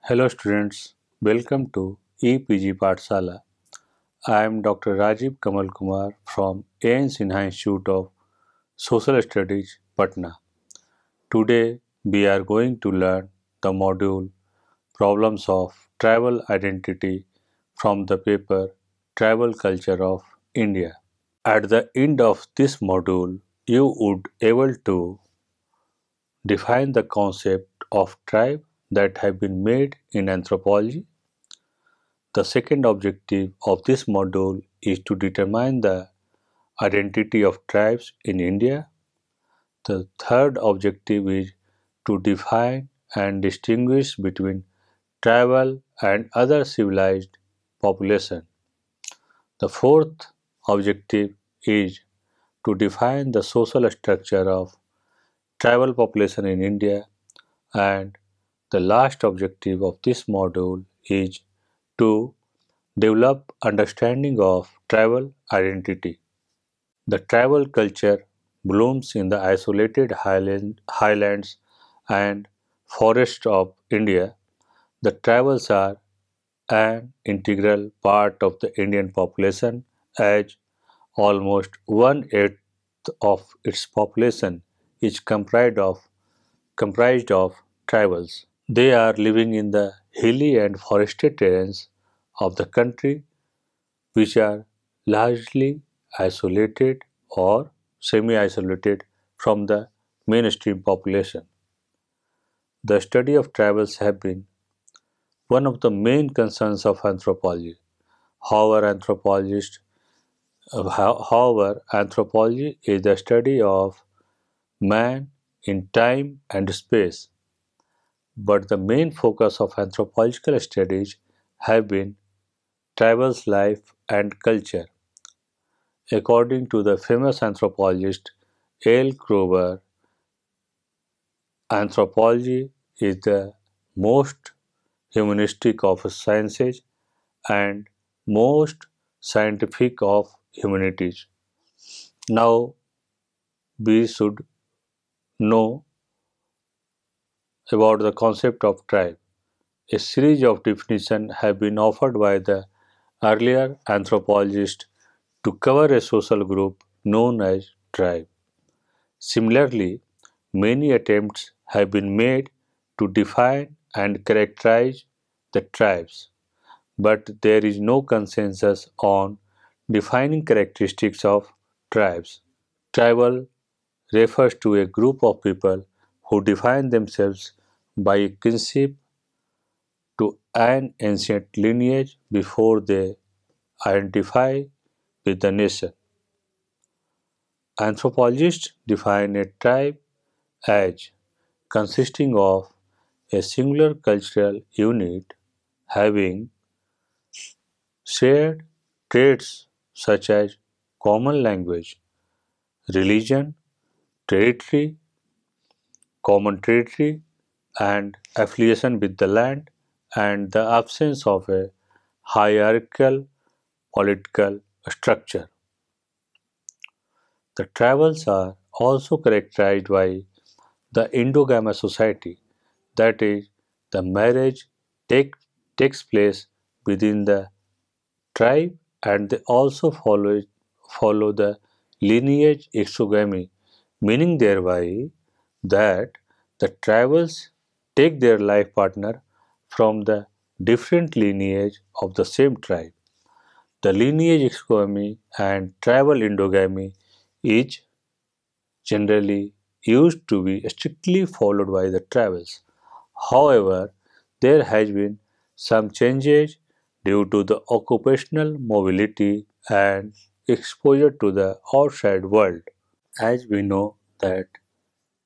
Hello students, welcome to EPG Pathshala. I am Dr. Rajiv Kamal Kumar from AN Sinha Institute of Social Studies, Patna. Today we are going to learn the module Problems of Tribal Identity from the paper Tribal Culture of India. At the end of this module, you would able to define the concept of tribe that have been made in anthropology. The second objective of this module is to determine the identity of tribes in India. The third objective is to define and distinguish between tribal and other civilized population. The fourth objective is to define the social structure of tribal population in India, and the last objective of this module is to develop understanding of tribal identity. The tribal culture blooms in the isolated highlands and forests of India. The tribals are an integral part of the Indian population, as almost one-eighth of its population is comprised of tribals. They are living in the hilly and forested terrains of the country, which are largely isolated or semi-isolated from the mainstream population. The study of tribals has been one of the main concerns of anthropology. However, anthropology is the study of man in time and space, but the main focus of anthropological studies have been tribals' life and culture. According to the famous anthropologist L. Kroeber, anthropology is the most humanistic of sciences and most scientific of humanities. Now we should know about the concept of tribe. A series of definitions have been offered by the earlier anthropologists to cover a social group known as tribe. Similarly, many attempts have been made to define and characterize the tribes, but there is no consensus on defining characteristics of tribes. Tribal refers to a group of people who define themselves by kinship to an ancient lineage before they identify with the nation. Anthropologists define a tribe as consisting of a singular cultural unit having shared traits such as common language, religion, territory, common territory, and affiliation with the land, and the absence of a hierarchical political structure. The tribals are also characterized by the endogamous society, that is, the marriage takes place within the tribe, and they also follow the lineage exogamy, meaning thereby that the tribals take their life partner from the different lineage of the same tribe. The lineage exogamy and tribal endogamy is generally used to be strictly followed by the tribals. However, there has been some changes due to the occupational mobility and exposure to the outside world. As we know that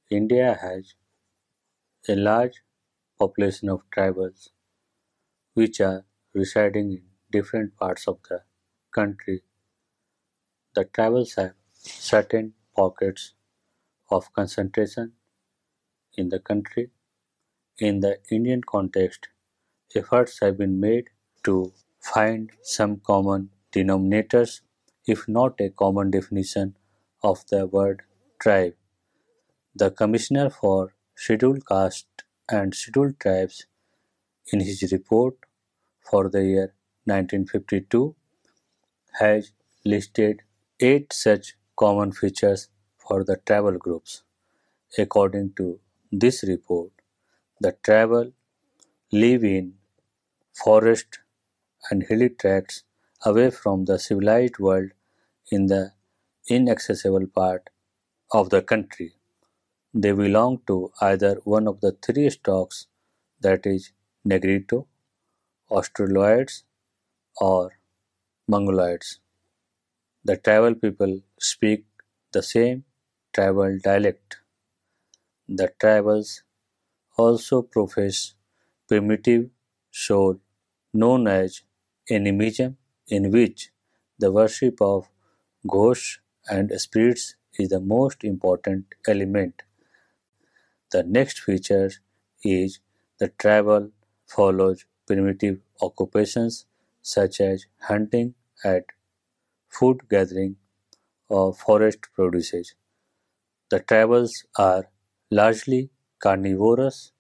India has a large population of tribals which are residing in different parts of the country. The tribals have certain pockets of concentration in the country. In the Indian context, efforts have been made to find some common denominators, if not a common definition of the word tribe. The Commissioner for Scheduled Caste and Scheduled Tribes in his report for the year 1952, has listed 8 such common features for the tribal groups. According to this report, the tribal live in forest and hilly tracts away from the civilized world in the inaccessible part of the country. They belong to either one of the three stocks, that is, Negrito, Australoids, or Mongoloids. The tribal people speak the same tribal dialect. The tribals also profess primitive soul known as animism, in which the worship of ghosts and spirits is the most important element. The next feature is the tribal follows primitive occupations such as hunting and food gathering or forest produces. The tribals are largely carnivorous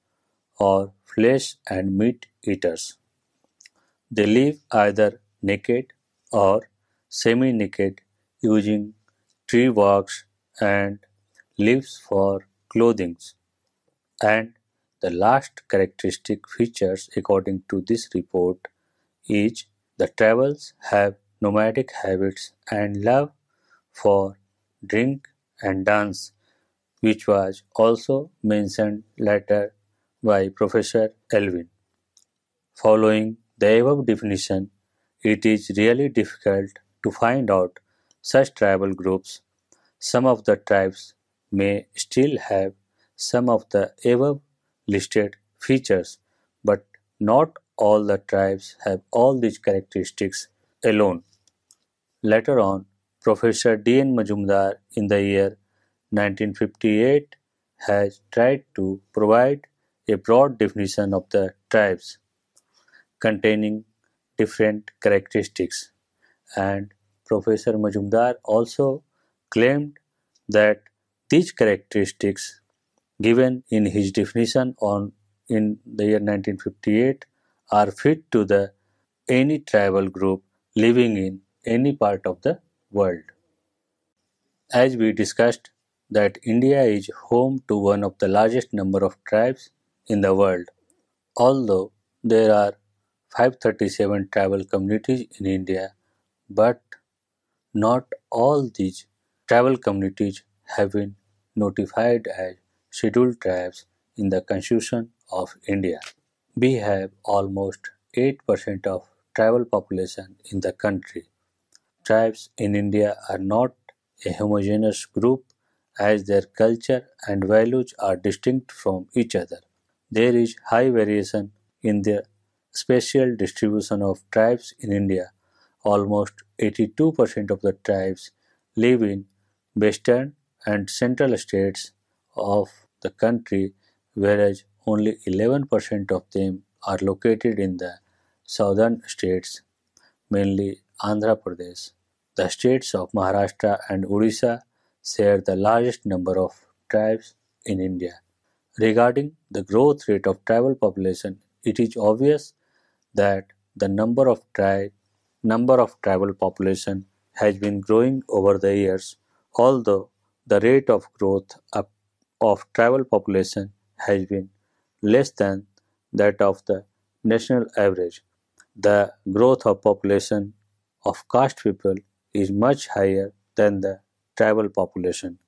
or flesh and meat eaters. They live either naked or semi-naked, using tree barks and leaves for clothing. And the last characteristic features according to this report is the tribals have nomadic habits and love for drink and dance, which was also mentioned later by Professor Elvin. Following the above definition, it is really difficult to find out such tribal groups. Some of the tribes may still have some of the above listed features, but not all the tribes have all these characteristics alone. Later on, Professor D. N. Majumdar in the year 1958 has tried to provide a broad definition of the tribes containing different characteristics, and Professor Majumdar also claimed that these characteristics given in his definition on in the year 1958 are fit to the any tribal group living in any part of the world. As we discussed that India is home to one of the largest number of tribes in the world. Although there are 537 tribal communities in India, but not all these tribal communities have been notified as scheduled tribes in the Constitution of India. We have almost 8% of tribal population in the country. Tribes in India are not a homogeneous group as their culture and values are distinct from each other. There is high variation in the spatial distribution of tribes in India. Almost 82% of the tribes live in western and central states of the country, whereas only 11% of them are located in the southern states, mainly Andhra Pradesh. The states of Maharashtra and Odisha share the largest number of tribes in India. Regarding the growth rate of tribal population, it is obvious that the number of tribal population has been growing over the years, although the rate of growth of tribal population has been less than that of the national average. The growth of population of caste people is much higher than the tribal population.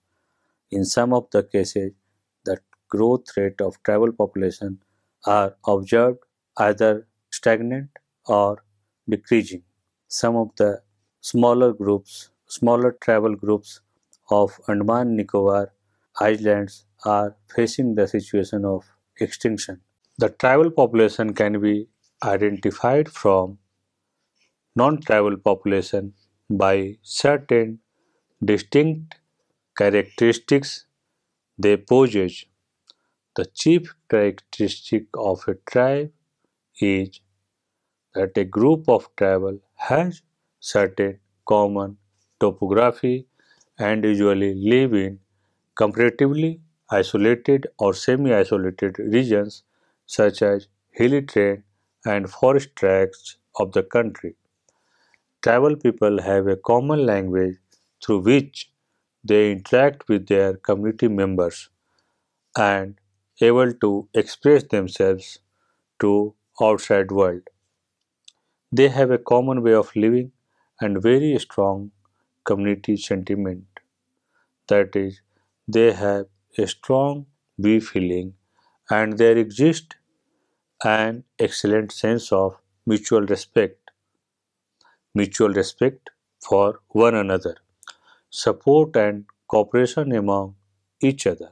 In some of the cases, the growth rate of tribal population are observed either stagnant or decreasing. Some of the smaller tribal groups of Andaman Nicobar Islands are facing the situation of extinction. The tribal population can be identified from non-tribal population by certain distinct characteristics they possess. The chief characteristic of a tribe is that a group of tribal has certain common topography and usually live in comparatively isolated or semi-isolated regions such as hilly terrain and forest tracts of the country. Tribal people have a common language through which they interact with their community members and able to express themselves to outside world. They have a common way of living and very strong community sentiment. That is, they have a strong we feeling and there exists an excellent sense of mutual respect for one another, support and cooperation among each other.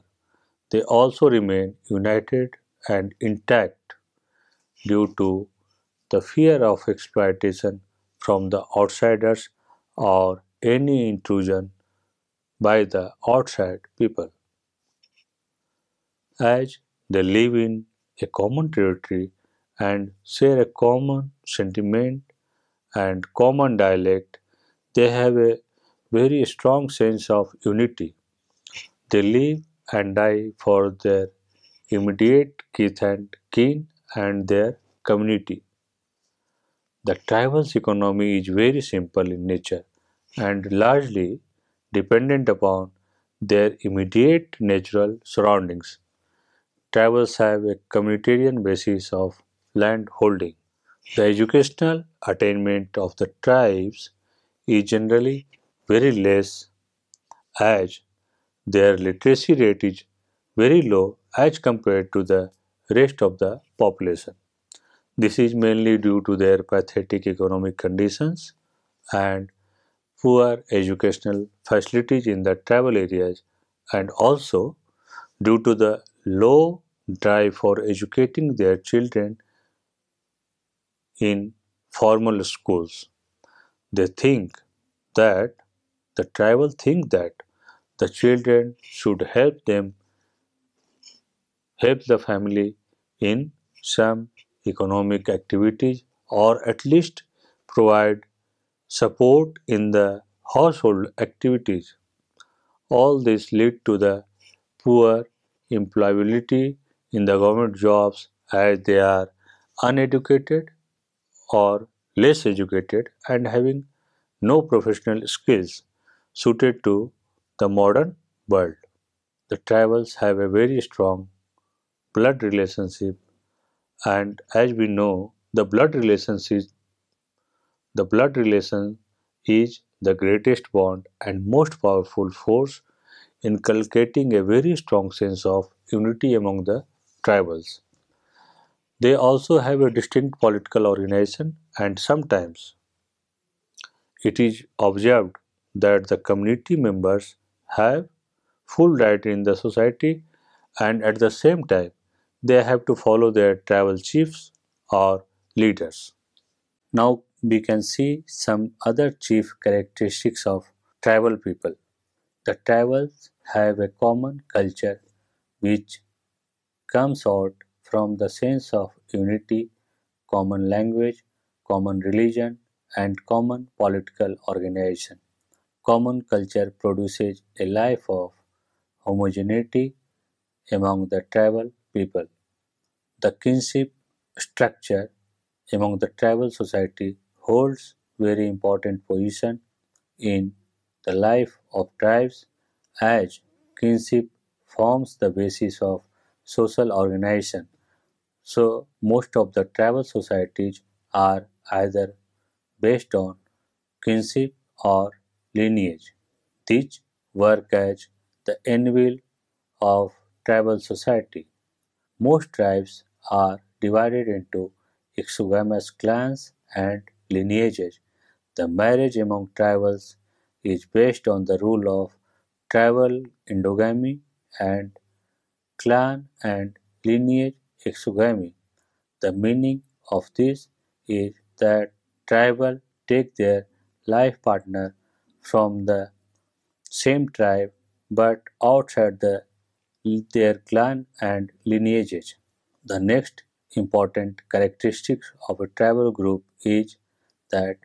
They also remain united and intact due to the fear of exploitation from the outsiders or any intrusion by the outside people. As they live in a common territory and share a common sentiment and common dialect, they have a very strong sense of unity. They live and die for their immediate kith and kin and their community. The tribal's economy is very simple in nature and largely dependent upon their immediate natural surroundings. Tribals have a communitarian basis of land holding. The educational attainment of the tribes is generally very less as their literacy rate is very low as compared to the rest of the population. This is mainly due to their pathetic economic conditions and poor educational facilities in the tribal areas and also due to the low drive for educating their children in formal schools. They think that the tribal think that the children should help the family in some economic activities or at least provide support in the household activities. All this lead to the poor employability in the government jobs as they are uneducated or less educated and having no professional skills suited to the modern world. The tribals have a very strong blood relationship and as we know the blood relation is the greatest bond and most powerful force inculcating a very strong sense of unity among the tribals. They also have a distinct political organization and sometimes it is observed that the community members have full right in the society and at the same time they have to follow their tribal chiefs or leaders. Now we can see some other chief characteristics of tribal people. The tribals have a common culture which comes out from the sense of unity, common language, common religion, and common political organization. Common culture produces a life of homogeneity among the tribal people. The kinship structure among the tribal society holds very important position in the life of tribes as kinship forms the basis of social organization. So most of the tribal societies are either based on kinship or lineage. These work as the anvil of tribal society. Most tribes are divided into exogamous clans and lineages. The marriage among tribals is based on the rule of tribal endogamy and clan and lineage exogamy. The meaning of this is that tribal take their life partner from the same tribe but outside their clan and lineages. The next important characteristic of a tribal group is that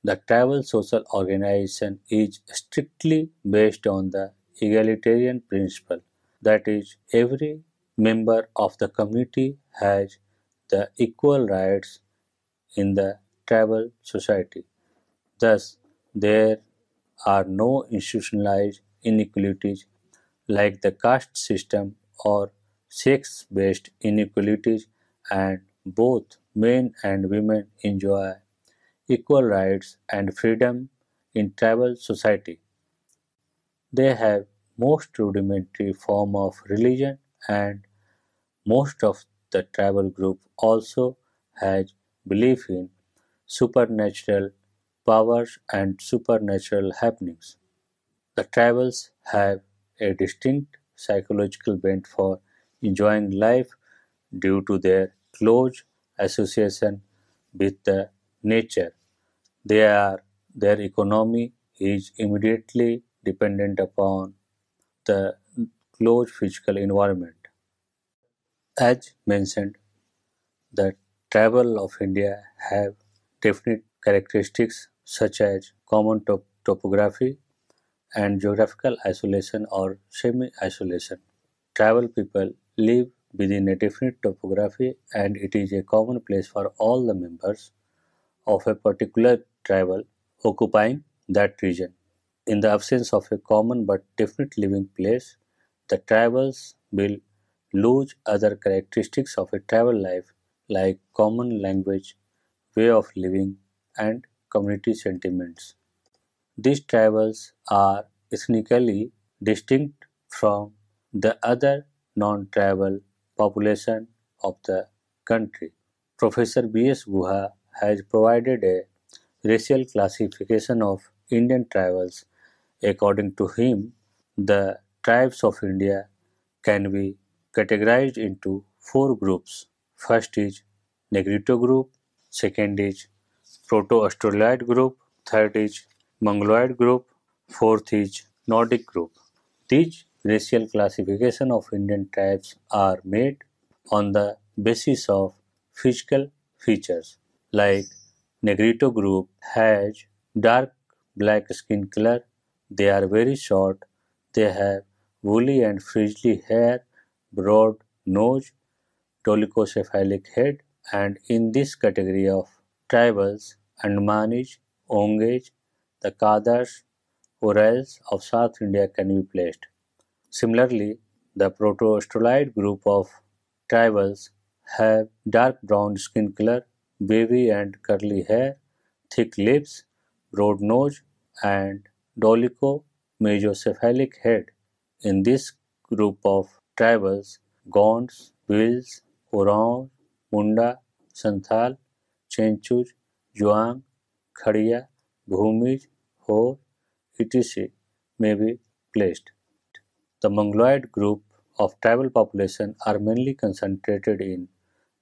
the tribal social organization is strictly based on the egalitarian principle. That is, every member of the community has the equal rights in the tribal society. Thus, there are no institutionalized inequalities like the caste system or sex-based inequalities, and both men and women enjoy equal rights and freedom in tribal society. They have most rudimentary form of religion, and most of the tribal group also has belief in supernatural powers and supernatural happenings. The tribals have a distinct psychological bent for enjoying life due to their close association with the nature. Their economy is immediately dependent upon the close physical environment. As mentioned, the tribal of India have definite characteristics such as common topography and geographical isolation or semi-isolation. Tribal people live within a definite topography, and it is a common place for all the members of a particular tribal occupying that region. In the absence of a common but definite living place, the tribals will lose other characteristics of a tribal life like common language, way of living, and community sentiments. These tribals are ethnically distinct from the other non-tribal population of the country. Professor B.S. Guha has provided a racial classification of Indian tribals. According to him, the tribes of India can be categorized into four groups. First is Negrito group, second is Proto-Australoid group, third is Mongoloid group, fourth is Nordic group. These racial classification of Indian tribes are made on the basis of physical features like Negrito group has dark black skin color, they are very short, they have woolly and frizzly hair, broad nose, dolichocephalic head, and in this category of tribals, Andamanis, Onges, the Kadars, Urals of South India can be placed. Similarly, the Proto-Australoid group of tribals have dark brown skin color, wavy and curly hair, thick lips, broad nose, and dolicho-mesocephalic head. In this group of tribals, Gonds, Bhils, Oraon, Munda, Santhal, Chenchus, Juang, Khadiya, Bhumij, Ho, etc. may be placed. The Mongoloid group of tribal population are mainly concentrated in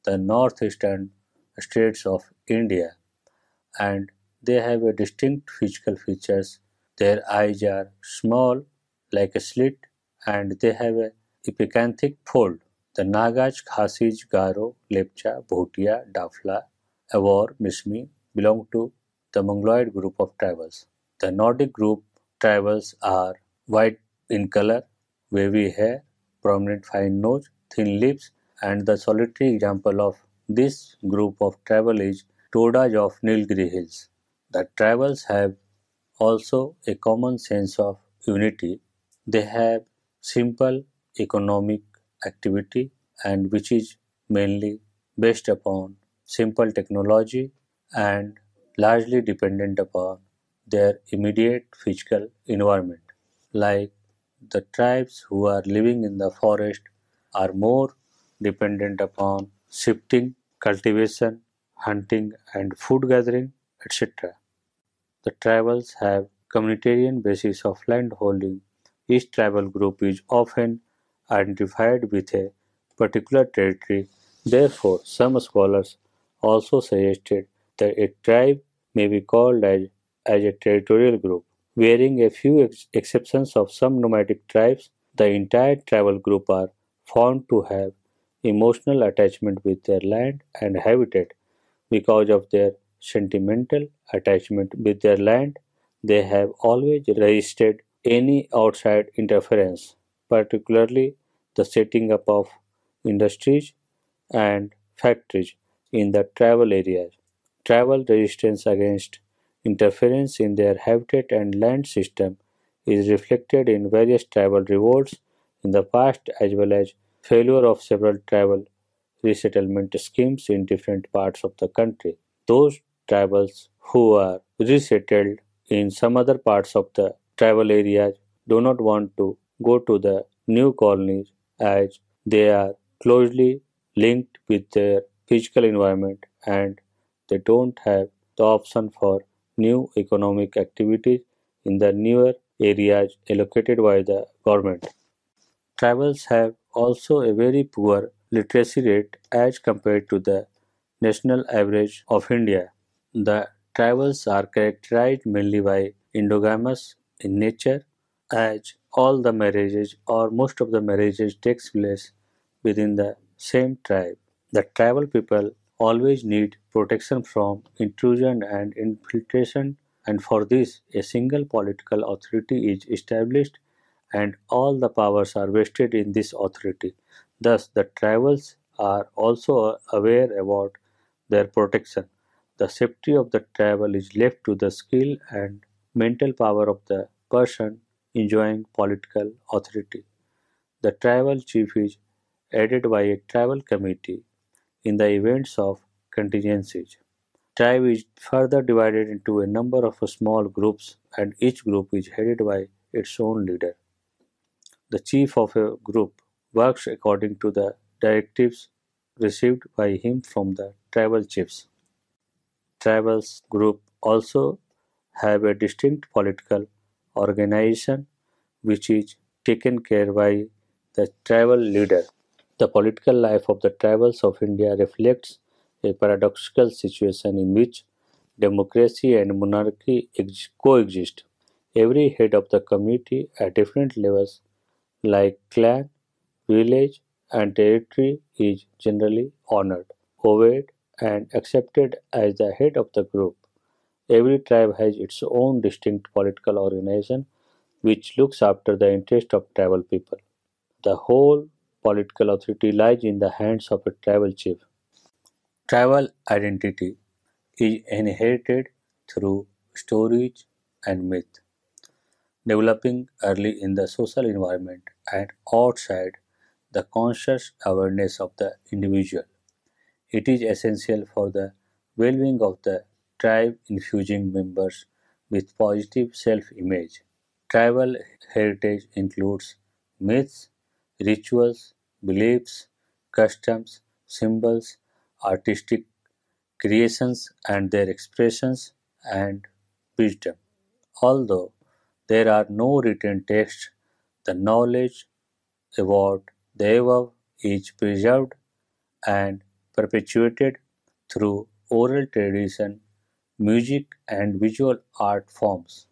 the northeastern states of India, and they have a distinct physical features. Their eyes are small like a slit, and they have a epicanthic fold. The Nagas, Khasis, Garo, Lepcha, Bhotia, Dafla, Awar, Mismi belong to the Mongoloid group of tribals. The Nordic group tribals are white in color, wavy hair, prominent fine nose, thin lips, and the solitary example of this group of tribal is Todas of Nilgiri Hills. The tribals have also a common sense of unity. They have simple economic activity and which is mainly based upon simple technology and largely dependent upon their immediate physical environment. Like the tribes who are living in the forest are more dependent upon shifting, cultivation, hunting, and food gathering, etc. The tribals have communitarian basis of land holding. Each tribal group is often identified with a particular territory. Therefore, some scholars also suggested that a tribe may be called as a territorial group. Bearing a few exceptions of some nomadic tribes, the entire tribal group are found to have emotional attachment with their land and habitat. Because of their sentimental attachment with their land, they have always resisted any outside interference, particularly the setting up of industries and factories in the tribal areas. Tribal resistance against interference in their habitat and land system is reflected in various tribal revolts in the past as well as failure of several tribal resettlement schemes in different parts of the country. Those tribals who are resettled in some other parts of the tribal areas do not want to go to the new colonies as they are closely linked with their physical environment and they don't have the option for new economic activities in the newer areas allocated by the government. Tribals have also a very poor literacy rate as compared to the national average of India. The tribals are characterized mainly by endogamous in nature, as all the marriages or most of the marriages takes place within the same tribe. The tribal people always need protection from intrusion and infiltration, and for this, a single political authority is established and all the powers are vested in this authority. Thus, the tribals are also aware about their protection. The safety of the tribal is left to the skill and mental power of the person enjoying political authority. The tribal chief is aided by a tribal committee in the events of contingencies. Tribe is further divided into a number of small groups and each group is headed by its own leader. The chief of a group works according to the directives received by him from the tribal chiefs. Tribals group also have a distinct political organization which is taken care by the tribal leader. The political life of the tribals of India reflects a paradoxical situation in which democracy and monarchy coexist. Every head of the community at different levels, like clan, village, and territory, is generally honored, obeyed, and accepted as the head of the group. Every tribe has its own distinct political organization which looks after the interest of tribal people. The whole political authority lies in the hands of a tribal chief. Tribal identity is inherited through stories and myth, developing early in the social environment and outside the conscious awareness of the individual. It is essential for the well-being of the tribe, infusing members with positive self-image. Tribal heritage includes myths, rituals, beliefs, customs, symbols, artistic creations and their expressions, and wisdom. Although there are no written texts, the knowledge about the above is preserved and perpetuated through oral tradition, music, and visual art forms.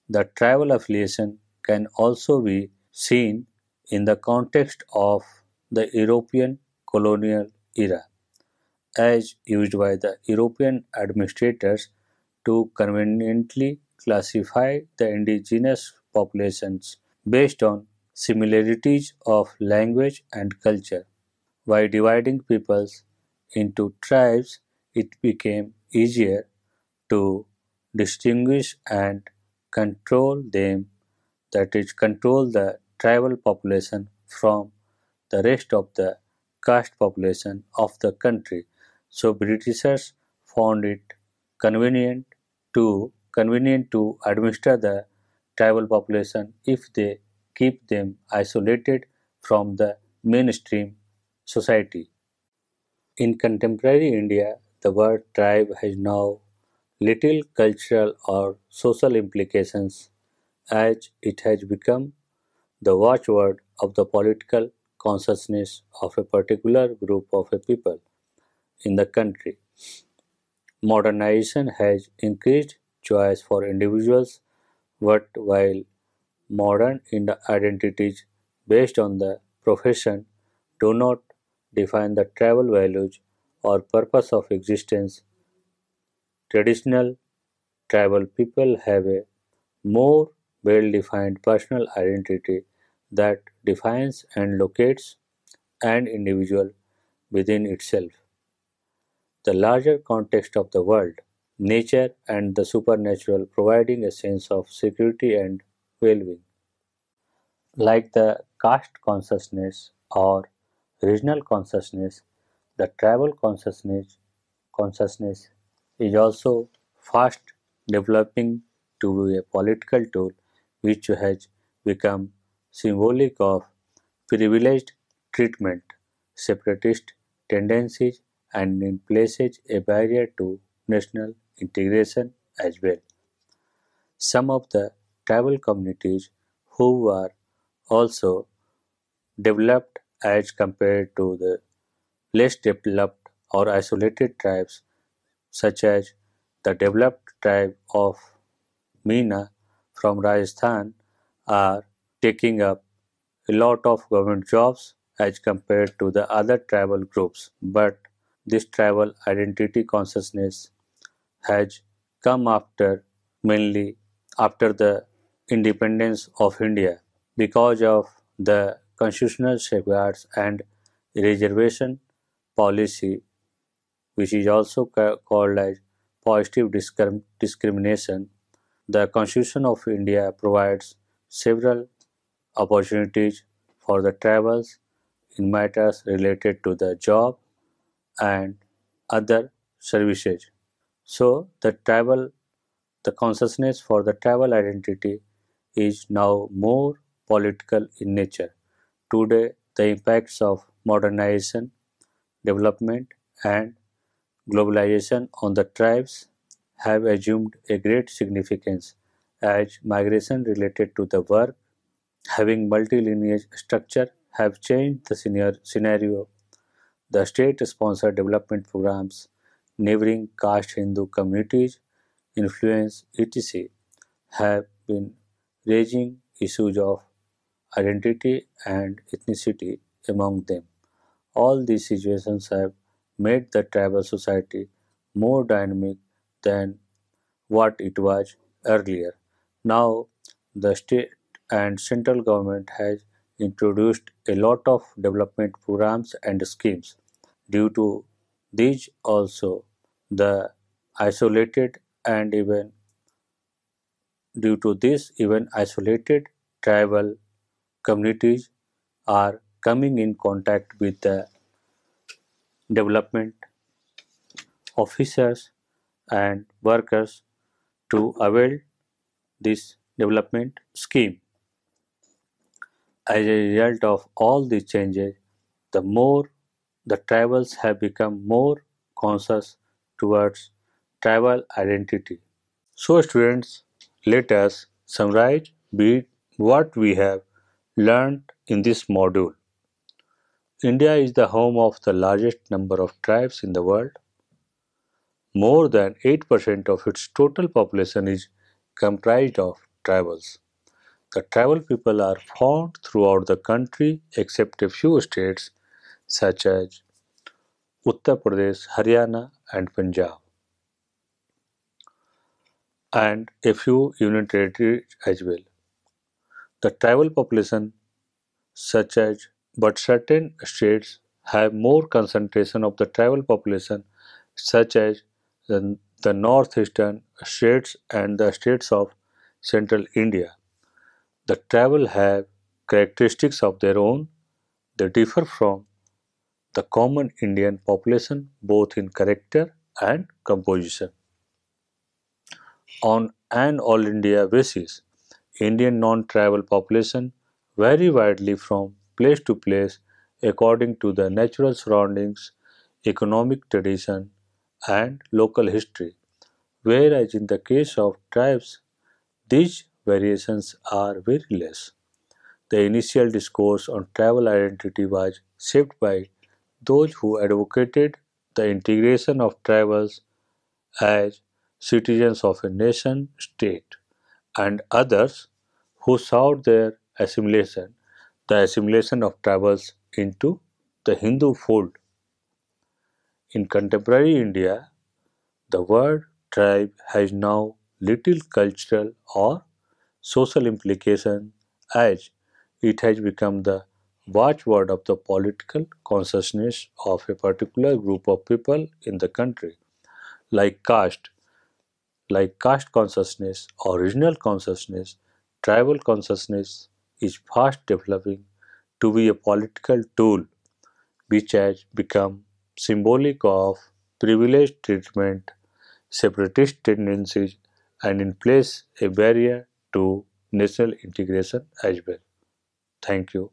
The tribal affiliation can also be seen in the context of the European colonial era, as used by the European administrators to conveniently classify the indigenous populations based on similarities of language and culture. By dividing peoples into tribes, it became easier to distinguish and control them, that is, control the tribal population from the rest of the caste population of the country. So Britishers found it convenient convenient to administer the tribal population if they keep them isolated from the mainstream society. In contemporary India, the word tribe has now little cultural or social implications as it has become the watchword of the political consciousness of a particular group of a people in the country. Modernization has increased choice for individuals, but while modern identities based on the profession do not define the tribal values or purpose of existence, traditional tribal people have a more well-defined personal identity that defines and locates an individual within itself. The larger context of the world. nature and the supernatural, providing a sense of security and well-being. Like the caste consciousness or regional consciousness, the tribal consciousness is also fast developing to be a political tool which has become symbolic of privileged treatment, separatist tendencies, and in places a barrier to national integration as well. Some of the tribal communities who are also developed as compared to the less developed or isolated tribes such as the developed tribe of Meena from Rajasthan are taking up a lot of government jobs as compared to the other tribal groups. But this tribal identity consciousness has come after mainly after the independence of India because of the constitutional safeguards and reservation policy, which is also called as positive discrimination. The Constitution of India provides several opportunities for the tribals in matters related to the job and other services. So the consciousness for the tribal identity is now more political in nature. Today, the impacts of modernization, development, and globalization on the tribes have assumed a great significance as migration related to the work having multi-lineage structure have changed the scenario. The state-sponsored development programs neighboring caste Hindu communities influence etc. have been raising issues of identity and ethnicity among them. All these situations have made the tribal society more dynamic than what it was earlier. Now, the state and central government has introduced a lot of development programs and schemes. Due to these also, the isolated and even due to this even isolated tribal communities are coming in contact with the development officers and workers to avail this development scheme. As a result of all these changes, the more the tribals have become more conscious towards tribal identity. So students, let us summarize what we have learned in this module. India is the home of the largest number of tribes in the world. More than 8% of its total population is comprised of tribals. The tribal people are found throughout the country except a few states such as Uttar Pradesh, Haryana, and Punjab, and a few union territories as well. The tribal population, such as but certain states have more concentration of the tribal population, such as the northeastern states and the states of central India. The tribal have characteristics of their own. They differ from the common Indian population both in character and composition. On an all India basis, Indian non-tribal population vary widely from place to place according to the natural surroundings, economic tradition, and local history, whereas in the case of tribes, these variations are very less. The initial discourse on tribal identity was shaped by those who advocated the integration of tribals as citizens of a nation state, and others who sought their assimilation, the assimilation of tribals into the Hindu fold. In contemporary India, the word tribe has now little cultural or social implication as it has become the watchword of the political consciousness of a particular group of people in the country, like caste. like caste consciousness or regional consciousness, tribal consciousness is fast developing to be a political tool which has become symbolic of privileged treatment, separatist tendencies, and in place a barrier to national integration as well. Thank you.